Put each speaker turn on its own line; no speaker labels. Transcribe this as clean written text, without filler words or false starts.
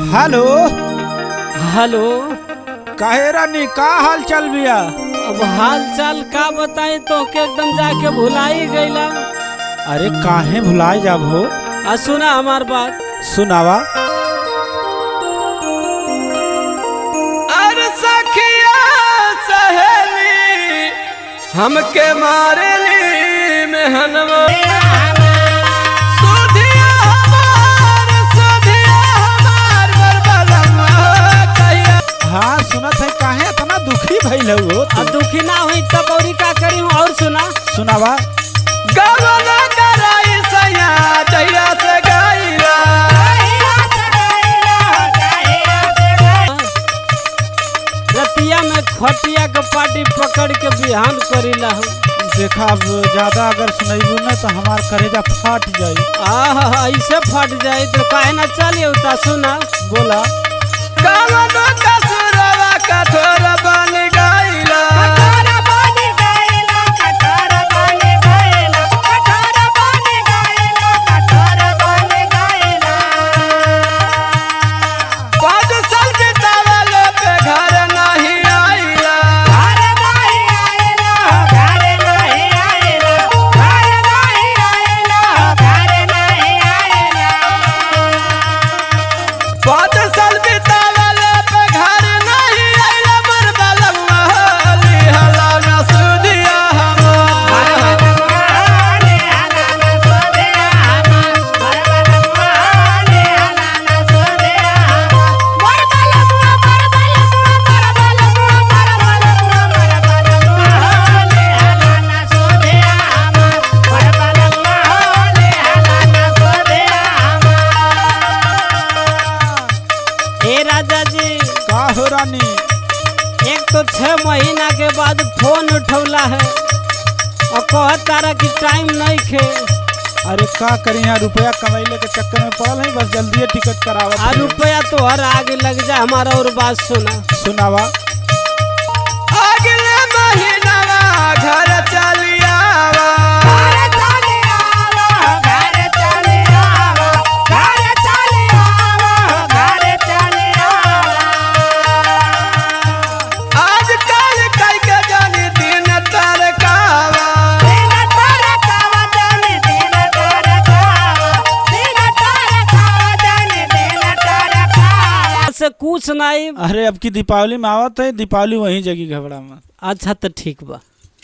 Hello
hello.
काहे रानी, का हाल चाल बिया?
अब हाल चाल का बताई तो के एकदम जाके भुलाई गईला।
अरे काहे भुलाए जाब हो?
सुना हमार बात।
सुनावा।
अरे सखिया सहेली हमके मारेली मेहनवा
हाँ सुनत है, काहे इतना दुखी भइल हो?
अब दुखी ना हुई तब और का करी। और सुना।
सुनावा।
गवना कराई सया जहिया से गईला
रतिया में खटिया के पार्टी पकड़ के बिहान करीला हूँ।
देखा, अब ज्यादा अगर सुनैबू ना तो हमार करेजा फट जाई।
ऐसे फट जाई तो काहे ना चलिए उता। सुना।
बोला।
गवना कसुरवा कठोर बन गईला
रानी।
एक तो 6 महीना के बाद फोन उठौला है और कहत तारा कि टाइम नहीं खे।
अरे का करी, यहाँ रुपया कमैले के चक्कर में पड़ल है, बस जल्दी टिकट करावा।
रुपया तो हर आगे लग जा हमारा। और बात सुना।
सुनावा।
अगले महीना घर चलिया
से कुछ नहीं।
अरे अब की दीपावली में आवत है, दीपावली वहीं जगी घबरा में।
अच्छा तो ठीक बा।